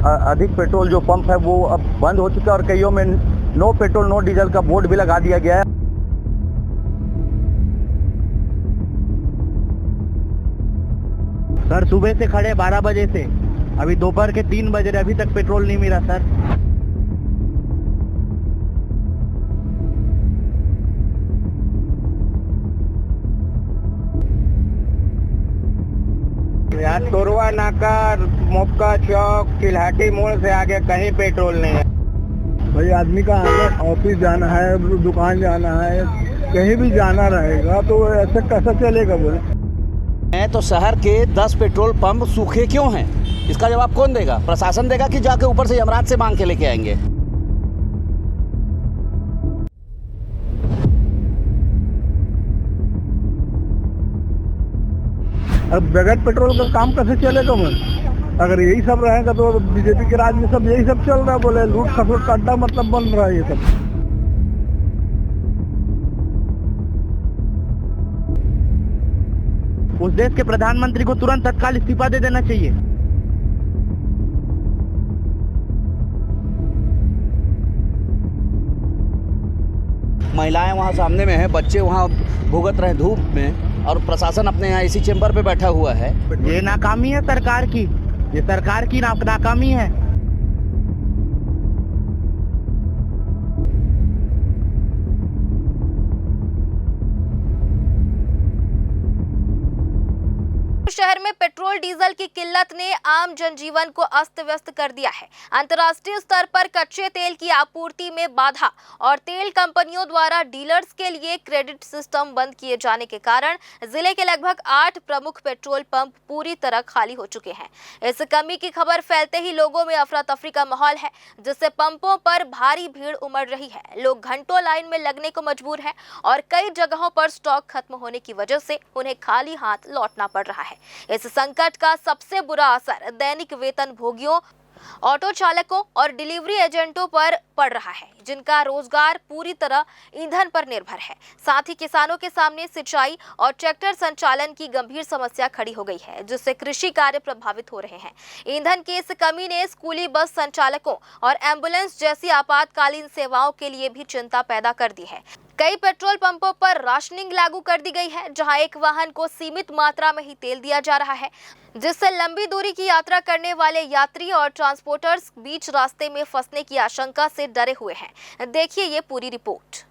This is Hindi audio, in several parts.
अधिक पेट्रोल जो पंप है वो अब बंद हो चुका है और कईयों में नो पेट्रोल नो डीजल का बोर्ड भी लगा दिया गया है। सर सुबह से खड़े 12 बजे से अभी दोपहर के 3 बजे अभी तक पेट्रोल नहीं मिला सर। यार तोरवा नाका, मोक्का चौक, चिल्हाटी मोड़ से आगे कहीं पेट्रोल नहीं है। भाई आदमी का ऑफिस जाना है, दुकान जाना है, कहीं भी जाना रहेगा तो ऐसे कैसा चलेगा बोले। तो शहर के 10 पेट्रोल पंप सूखे क्यों हैं? इसका जवाब कौन देगा? प्रशासन देगा कि जाके ऊपर से यमराज से मांग के लेके आएंगे? अब बगैर पेट्रोल का काम कैसे चलेगा बोले। अगर यही सब रहेगा तो बीजेपी के राज में सब यही सब चल रहा है बोले, लूट खसोट का अड्डा मतलब बन रहा है ये सब। उस देश के प्रधानमंत्री को तुरंत तत्काल इस्तीफा दे देना चाहिए। महिलाएं वहां सामने में हैं, बच्चे वहां भुगत रहे धूप में और प्रशासन अपने यहाँ इसी चेंबर पे बैठा हुआ है। ये नाकामी है सरकार की, ये सरकार की नाकामी है। शहर में पेट्रोल डीजल की किल्लत ने आम जनजीवन को अस्त व्यस्त कर दिया है। अंतर्राष्ट्रीय स्तर पर कच्चे तेल की आपूर्ति में बाधा और तेल कंपनियों द्वारा डीलर्स के लिए क्रेडिट सिस्टम बंद किए जाने के कारण जिले के लगभग 8 प्रमुख पेट्रोल पंप पूरी तरह खाली हो चुके हैं। इस कमी की खबर फैलते ही लोगों में अफरा तफरी का माहौल है, जिससे पंपों पर भारी भीड़ उमड़ रही है। लोग घंटों लाइन में लगने को मजबूर हैं और कई जगहों पर स्टॉक खत्म होने की वजह से उन्हें खाली हाथ लौटना पड़ रहा है। इस संकट का सबसे बुरा असर दैनिक वेतन भोगियों, ऑटो चालकों और डिलीवरी एजेंटों पर पड़ रहा है, जिनका रोजगार पूरी तरह ईंधन पर निर्भर है। साथ ही किसानों के सामने सिंचाई और ट्रैक्टर संचालन की गंभीर समस्या खड़ी हो गई है, जिससे कृषि कार्य प्रभावित हो रहे हैं। ईंधन की इस कमी ने स्कूली बस संचालकों और एम्बुलेंस जैसी आपातकालीन सेवाओं के लिए भी चिंता पैदा कर दी है। कई पेट्रोल पंपों पर राशनिंग लागू कर दी गई है, जहां एक वाहन को सीमित मात्रा में ही तेल दिया जा रहा है, जिससे लंबी दूरी की यात्रा करने वाले यात्री और ट्रांसपोर्टर्स बीच रास्ते में फंसने की आशंका से डरे हुए हैं। देखिए ये पूरी रिपोर्ट।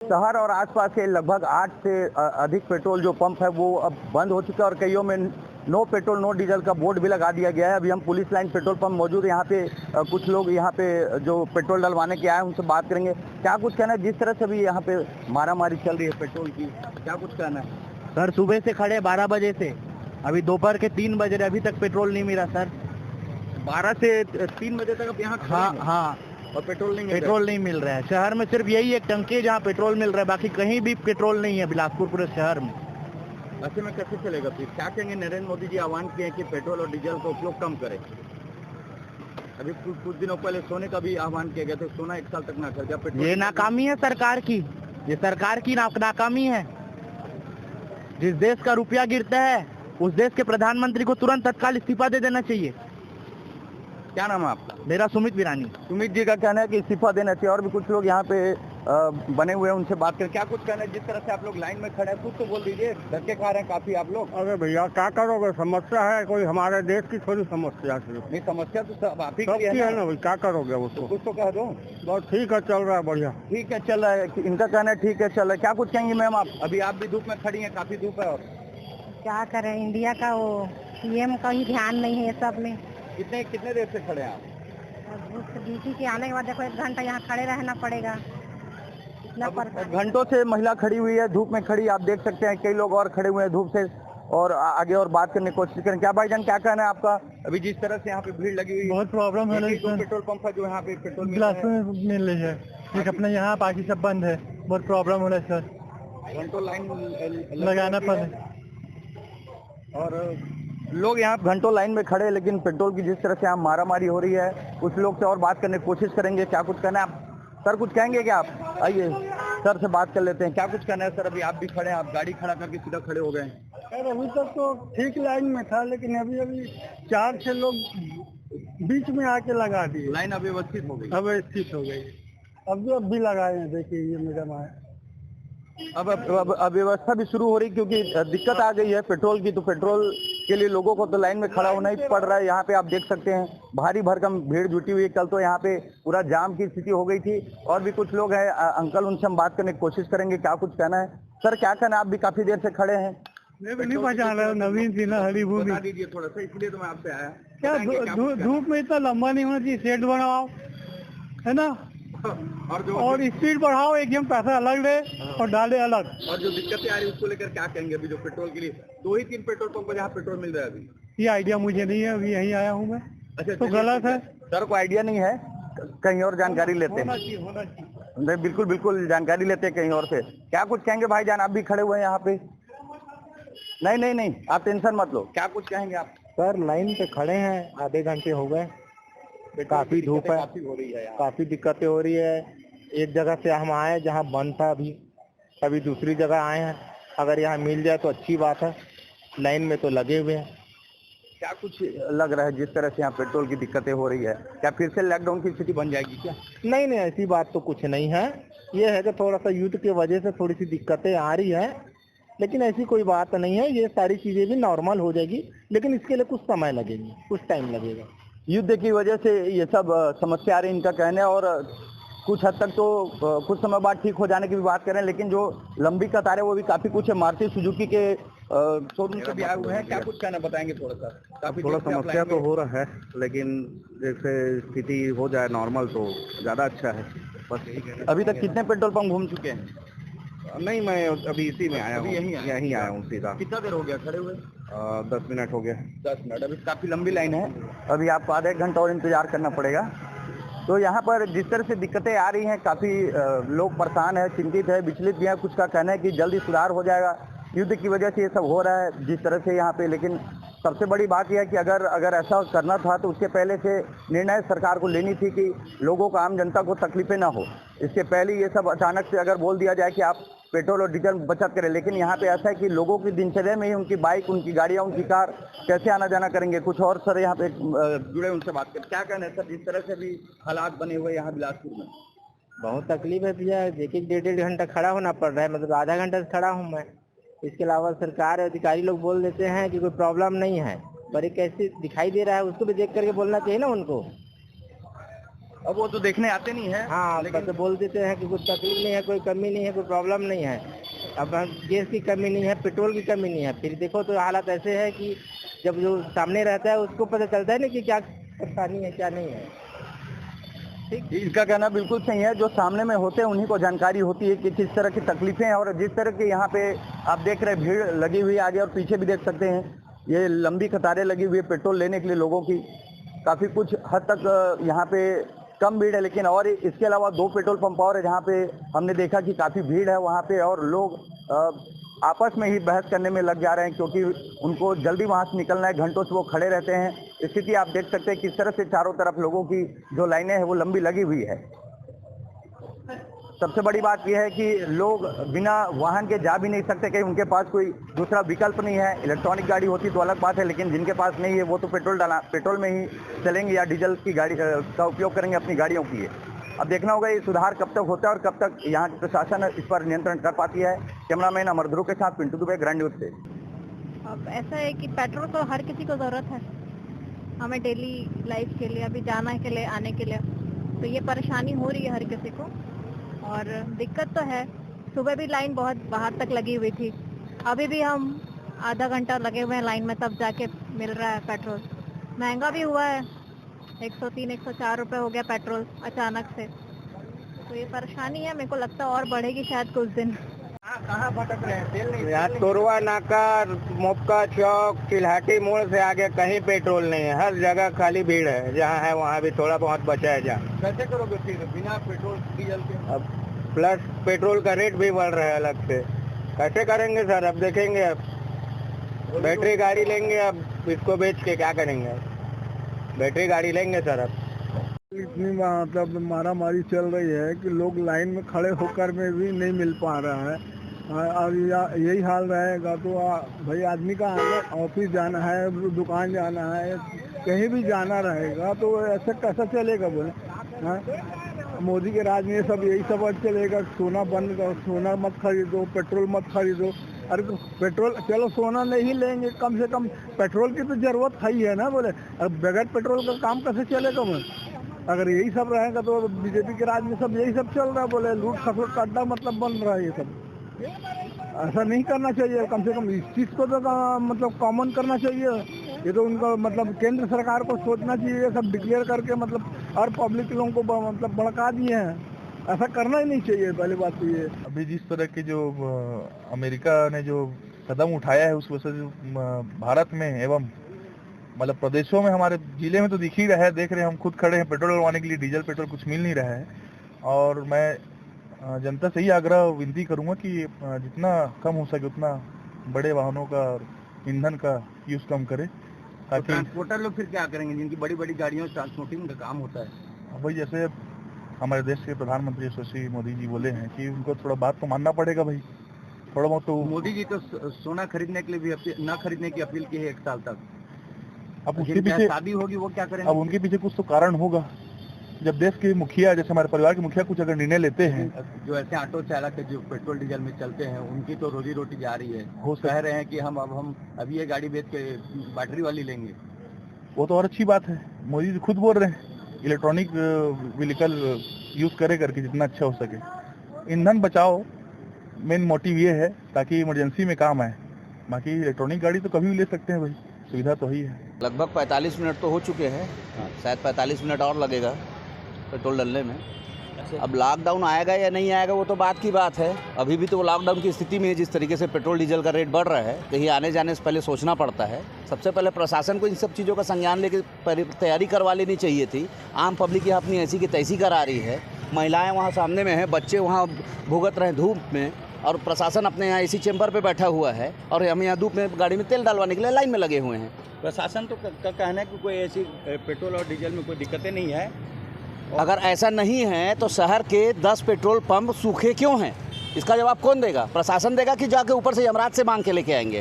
शहर और आसपास के लगभग 8 से अधिक पेट्रोल जो पंप है वो अब बंद हो चुका है और कईयों में नो पेट्रोल नो डीजल का बोर्ड भी लगा दिया गया है। अभी हम पुलिस लाइन पेट्रोल पंप मौजूद है, यहाँ पे कुछ लोग यहाँ पे जो पेट्रोल डलवाने के आए हैं उनसे बात करेंगे। क्या कुछ कहना है, जिस तरह से अभी यहाँ पे मारामारी चल रही है पेट्रोल की, क्या कुछ कहना है? सर सुबह से खड़े 12 बजे से अभी दोपहर के 3 बजे अभी तक पेट्रोल नहीं मिला सर। 12 से 3 बजे तक अब यहाँ हाँ और पेट्रोल नहीं मिल रहा है। शहर में सिर्फ यही एक टंकी है जहाँ पेट्रोल मिल रहा है, बाकी कहीं भी पेट्रोल नहीं है बिलासपुर पूरे शहर में। ऐसे में कैसे चलेगा फिर? क्या कहेंगे? नरेंद्र मोदी जी आह्वान किए हैं कि पेट्रोल और डीजल का उपयोग कम करें। अभी कुछ दिनों पहले सोने का भी आह्वान किया गया था, सोना 1 साल तक ना खरीदा। पेट्रोल ये नाकामी है सरकार की, ये सरकार की नाकामी है। जिस देश का रुपया गिरता है उस देश के प्रधानमंत्री को तुरंत तत्काल इस्तीफा दे देना चाहिए। क्या नाम है आपका? मेरा सुमित विरानी। सुमित जी का कहना है कि इस्तीफा देना चाहिए। और भी कुछ लोग यहाँ पे बने हुए हैं, उनसे बात करें। क्या कुछ कहना है? जिस तरह से आप लोग लाइन में खड़े हैं, कुछ तो बोल दीजिए, धक्के खा रहे हैं काफी आप लोग। अरे भैया क्या करोगे, समस्या है कोई, हमारे देश की थोड़ी समस्या सिर्फ। नहीं, समस्या तो सब आप ही सबकी है ना भाई, क्या करोगे उसको। कुछ तो कह दो। बहुत ठीक है, चल रहा है बढ़िया। ठीक है चल रहा है, इनका कहना है ठीक है चल रहा है। क्या कुछ कहेंगे मैम आप? अभी आप भी धूप में खड़ी हैं, काफी धूप है। और क्या करें, इंडिया का वो पीएम का ही ध्यान नहीं है सब में। कितने देर से खड़े हैं आप? ड्यूटी के आने के बाद देखो 1 घंटा यहाँ खड़े रहना पड़ेगा। घंटों से महिला खड़ी हुई है, धूप में खड़ी, आप देख सकते हैं। कई लोग और खड़े हुए हैं धूप से और आगे और बात करने की कोशिश करें। क्या भाईजान क्या कहना है आपका? अभी जिस तरह से यहाँ पे भीड़ लगी हुई है, बहुत प्रॉब्लम है। पेट्रोल पंप है जो यहाँ पे पेट्रोल मिल रही है, एक अपने यहाँ बाकी सब बंद है, बहुत प्रॉब्लम हो रहा है सर। घंटों लाइन लगाना पड़े और लोग यहाँ घंटों लाइन में खड़े हैं, लेकिन पेट्रोल की जिस तरह से यहाँ मारामारी हो रही है, कुछ लोग से और बात करने की कोशिश करेंगे। क्या कुछ कहना है आप? सर कुछ कहेंगे क्या आप? आइए सर से बात कर लेते हैं। क्या कुछ कहना है सर? अभी आप भी खड़े हैं, आप गाड़ी खड़ा करके सीधा खड़े हो गए। अभी तक तो ठीक लाइन में था, लेकिन अभी 4-6 लोग बीच में आके लगा दिए, लाइन अव्यवस्थित हो गई। अव्यवस्थित हो गई। अब भी लगाए हैं, देखिए ये मैडम आए। अब अव्यवस्था भी शुरू हो रही क्योंकि दिक्कत आ गई है पेट्रोल की, तो पेट्रोल के लिए लोगों को तो लाइन में खड़ा होना ही पड़ रहा है। यहाँ पे आप देख सकते हैं भारी भरकम भीड़ जुटी हुई है। कल तो यहाँ पे पूरा जाम की स्थिति हो गई थी। और भी कुछ लोग हैं अंकल, उनसे हम बात करने की कोशिश करेंगे, क्या कुछ कहना है। सर क्या कहना है, आप भी काफी देर से खड़े हैं। नहीं पहचान रहा, नवीन सिन्हा हरी भूमि। बता दीजिए थोड़ा सा, इसलिए तो मैं आपसे आया। क्या धूप में इतना लंबा नहीं होना चाहिए, सेट बनाओ है ना, और स्पीड बढ़ाओ, एकदम पैसा अलग ले और डाले अलग। और जो दिक्कतें आ रही है उसको लेकर क्या कहेंगे। अभी जो पेट्रोल के लिए 2 ही 3 पेट्रोल पंप पर जहाँ पेट्रोल मिल रहा है अभी, ये आइडिया मुझे नहीं है, अभी यहीं आया हूँ मैं। अच्छा तो गलत है सर, को आइडिया नहीं है, कहीं और जानकारी लेते हैं। होना चाहिए। नहीं, बिल्कुल जानकारी लेते हैं कहीं और से। क्या कुछ कहेंगे भाईजान, आप भी खड़े हुए हैं यहाँ पे। नहीं आप टेंशन मत लो, क्या कुछ कहेंगे आप। सर लाइन पे खड़े हैं, आधे घंटे हो गए, काफी धूप है, काफी हो रही है यहाँ। काफी दिक्कतें हो रही है। एक जगह से हम आए जहाँ बंद था, अभी दूसरी जगह आए हैं। अगर यहाँ मिल जाए तो अच्छी बात है, लाइन में तो लगे हुए हैं। क्या कुछ लग रहा है जिस तरह से यहाँ पेट्रोल की दिक्कतें हो रही है, क्या फिर से लॉकडाउन की स्थिति बन जाएगी क्या। नहीं ऐसी बात तो कुछ नहीं है। ये है कि थोड़ा सा युद्ध की वजह से थोड़ी सी दिक्कतें आ रही है, लेकिन ऐसी कोई बात नहीं है। ये सारी चीजें भी नॉर्मल हो जाएगी, लेकिन इसके लिए कुछ समय लगेगी, कुछ टाइम लगेगा। युद्ध की वजह से ये सब समस्या आ रही है, इनका कहना है। और कुछ हद तक तो कुछ समय बाद ठीक हो जाने की भी बात कर रहे हैं, लेकिन जो लंबी कतारें वो भी काफी कुछ है। मारुति सुजुकी के शोरूम से भी आए हुए हैं, क्या कुछ कहना बताएंगे थोड़ा सा। काफी थोड़ा समस्या तो हो रहा है, लेकिन जैसे स्थिति हो जाए नॉर्मल तो ज्यादा अच्छा है। बस अभी तक कितने पेट्रोल पंप घूम चुके हैं। नहीं, मैं अभी इसी में आया हूँ, यहीं आया हूँ सीधा। कितना देर हो गया खड़े हुए। 10 मिनट हो गया। 10 मिनट, अभी काफी लंबी लाइन है, अभी आपको आधा 1 घंटा और इंतजार करना पड़ेगा। तो यहाँ पर जिस तरह से दिक्कतें आ रही हैं, काफी लोग परेशान है, चिंतित है, विचलित भी है। कुछ का कहना है कि जल्दी सुधार हो जाएगा, युद्ध की वजह से ये सब हो रहा है जिस तरह से यहाँ पे। लेकिन सबसे बड़ी बात यह है कि अगर ऐसा करना था तो उसके पहले से निर्णय सरकार को लेनी थी कि लोगों को, आम जनता को तकलीफें ना हो। इसके पहले ये सब अचानक से अगर बोल दिया जाए कि आप पेट्रोल और डीजल बचत करें, लेकिन यहाँ पे ऐसा है कि लोगों की दिनचर्या में ही उनकी बाइक, उनकी गाड़ियाँ, उनकी कार कैसे आना जाना करेंगे। कुछ और सर यहाँ पे जुड़े, उनसे बात करें। क्या कहना है सर, जिस तरह से भी हालात बने हुए यहाँ बिलासपुर में। बहुत तकलीफ है भैया, एक 1.5 घंटा खड़ा होना पड़ रहा है, मतलब आधा घंटा से खड़ा हूँ मैं। इसके अलावा सरकार अधिकारी लोग बोल देते हैं कि कोई प्रॉब्लम नहीं है, पर ये कैसे दिखाई दे रहा है उसको भी देख करके बोलना चाहिए ना उनको। अब वो तो देखने आते नहीं है। हाँ, लेकिन तो बोल देते हैं कि कुछ तकलीफ नहीं है, कोई कमी नहीं है, कोई प्रॉब्लम नहीं है। अब गैस की कमी नहीं है, पेट्रोल की कमी नहीं है, फिर देखो तो हालात ऐसे है कि जब जो सामने रहता है उसको पता चलता है ना कि क्या परेशानी है क्या नहीं है। ठीक, इसका कहना बिल्कुल सही है। जो सामने में होते हैं उन्हीं को जानकारी होती है कि किस तरह की तकलीफें हैं। और जिस तरह के यहाँ पे आप देख रहे हैं भीड़ लगी हुई है, आगे और पीछे भी देख सकते हैं, ये लंबी कतारें लगी हुई है पेट्रोल लेने के लिए लोगों की। काफी कुछ हद तक यहाँ पे कम भीड़ है, लेकिन और इसके अलावा 2 पेट्रोल पंप और है जहाँ पे हमने देखा कि काफी भीड़ है वहाँ पे। और लोग आपस में ही बहस करने में लग जा रहे हैं क्योंकि उनको जल्दी वहाँ से निकलना है, घंटों से वो खड़े रहते हैं। स्थिति आप देख सकते हैं किस तरह से चारों तरफ लोगों की जो लाइनें हैं वो लंबी लगी हुई है। सबसे बड़ी बात यह है कि लोग बिना वाहन के जा भी नहीं सकते, कहीं उनके पास कोई दूसरा विकल्प नहीं है। इलेक्ट्रॉनिक गाड़ी होती तो अलग बात है, लेकिन जिनके पास नहीं है वो तो पेट्रोल में ही चलेंगे या डीजल की गाड़ी का उपयोग करेंगे अपनी गाड़ियों के लिए। अब देखना होगा ये सुधार कब तक होता है और कब तक यहाँ की प्रशासन इस पर नियंत्रण कर पाती है। कैमरामैन अमर ध्रुव के साथ पिंटू दुबे, ग्रैंड न्यूज से। अब ऐसा है कि पेट्रोल तो हर किसी को ज़रूरत है, हमें डेली लाइफ के लिए, अभी जाना के लिए, आने के लिए, तो ये परेशानी हो रही है हर किसी को। और दिक्कत तो है, सुबह भी लाइन बहुत बाहर तक लगी हुई थी, अभी भी हम आधा घंटा लगे हुए हैं लाइन में, तब जाके मिल रहा है पेट्रोल। महंगा भी हुआ है, 103-104 रुपये हो गया पेट्रोल अचानक से, तो ये परेशानी है। मेरे को लगता है और बढ़ेगी शायद कुछ दिन। कहाँ भटक रहे हैं, तेल नहीं। यहाँ तोरवा नाका, मोपका चौक, चिल्हाटी मोड़ से आगे कहीं पेट्रोल नहीं है, हर जगह खाली भीड़ है। जहाँ है वहाँ भी थोड़ा बहुत बचा है। जहाँ कैसे करोगे फिर बिना पेट्रोल डीजल के। अब प्लस पेट्रोल का रेट भी बढ़ रहा है अलग से, कैसे करेंगे सर। अब देखेंगे, अब बैटरी गाड़ी लेंगे, अब इसको बेच के क्या करेंगे। बैटरी गाड़ी लेंगे सर। अब इतनी मतलब मारामारी चल रही है कि लोग लाइन में खड़े होकर में भी नहीं मिल पा रहा है। और यही हाल रहेगा तो भाई आदमी का ऑफिस जाना है, दुकान जाना है, कहीं भी जाना रहेगा तो ऐसे कैसा चलेगा बोले? हाँ? मोदी के राज में सब यही सब चलेगा, सोना बंद करो, सोना मत खरीदो, पेट्रोल मत खरीदो। अरे तो पेट्रोल चलो सोना नहीं लेंगे, कम से कम पेट्रोल की तो जरूरत है ही है ना बोले। अब बगैर पेट्रोल का काम कैसे चलेगा बोले? अगर यही सब रहेगा तो बीजेपी के राज में सब यही सब चल रहा है बोले, लूट खसोट का अड्डा मतलब बन रहा है ये सब। ऐसा नहीं करना चाहिए, कम से कम इस चीज को तो मतलब कॉमन करना चाहिए। ये तो उनका मतलब केंद्र सरकार को सोचना चाहिए, सब डिक्लेयर करके मतलब और पब्लिक लोगों को मतलब भड़का दिए हैं। ऐसा करना ही नहीं चाहिए, पहली बात तो ये। अभी जिस तरह के जो अमेरिका ने जो कदम उठाया है उस वजह से भारत में एवं मतलब प्रदेशों में, हमारे जिले में तो दिख ही रहा है, देख रहे हैं हम, खुद खड़े हैं, पेट्रोल डलवाने के लिए डीजल पेट्रोल कुछ मिल नहीं रहा है। और मैं जनता से ही आग्रह विनती करूंगा कि जितना कम हो सके उतना बड़े वाहनों का और ईंधन का यूज कम करे, ताकि ट्रांसपोर्टर लोग फिर क्या करेंगे जिनकी बड़ी बड़ी गाड़ियों ट्रांसपोर्टिंग का काम होता है? भाई जैसे हमारे देश के प्रधानमंत्री यशस्वी मोदी जी बोले हैं कि उनको थोड़ा बात तो मानना पड़ेगा भाई, थोड़ा बहुत तो। मोदी जी तो सोना खरीदने के लिए भी न खरीदने की अपील की है 1 साल तक। अब उसके पीछे शादी होगी वो क्या करेंगे? अब उनके पीछे कुछ तो कारण होगा। जब देश के मुखिया, जैसे हमारे परिवार के मुखिया कुछ अगर निर्णय लेते हैं, जो ऐसे ऑटो चालक जो पेट्रोल डीजल में चलते हैं उनकी तो रोजी रोटी जा रही है, कह रहे हैं कि हम अभी ये गाड़ी बेच के बैटरी वाली लेंगे। वो तो और अच्छी बात है, मोदी जी खुद बोल रहे हैं इलेक्ट्रॉनिक व्हीकल यूज करे करके जितना अच्छा हो सके। ईंधन बचाओ मेन मोटिव ये है ताकि इमरजेंसी में काम आए, बाकी इलेक्ट्रॉनिक गाड़ी तो कभी भी ले सकते हैं भाई, सुविधा तो ही है। लगभग 45 मिनट तो हो चुके हैं, शायद 45 मिनट और लगेगा पेट्रोल डलने में। अब लॉकडाउन आएगा या नहीं आएगा वो तो बात की बात है। अभी भी तो लॉकडाउन की स्थिति में है, जिस तरीके से पेट्रोल डीजल का रेट बढ़ रहा है, कहीं आने जाने से पहले सोचना पड़ता है। सबसे पहले प्रशासन को इन सब चीज़ों का संज्ञान लेकर तैयारी करवा लेनी चाहिए थी। आम पब्लिक यहाँ अपनी ऐसी की तैसी करा रही है, महिलाएँ वहाँ सामने में हैं, बच्चे वहाँ भुगत रहे हैं धूप में, और प्रशासन अपने यहाँ एसी चैम्बर पे बैठा हुआ है और हम यहाँ धूप में गाड़ी में तेल डालवाने के लिए लाइन में लगे हुए हैं। प्रशासन तो का कहना है कि कोई ऐसी पेट्रोल और डीजल में कोई दिक्कतें नहीं है। अगर ऐसा नहीं है तो शहर के 10 पेट्रोल पंप सूखे क्यों हैं? इसका जवाब कौन देगा? प्रशासन देगा कि जाके ऊपर से यमराज से मांग के लेके आएंगे?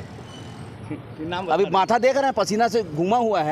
अभी माथा देख रहे हैं, पसीना से घूमा हुआ है।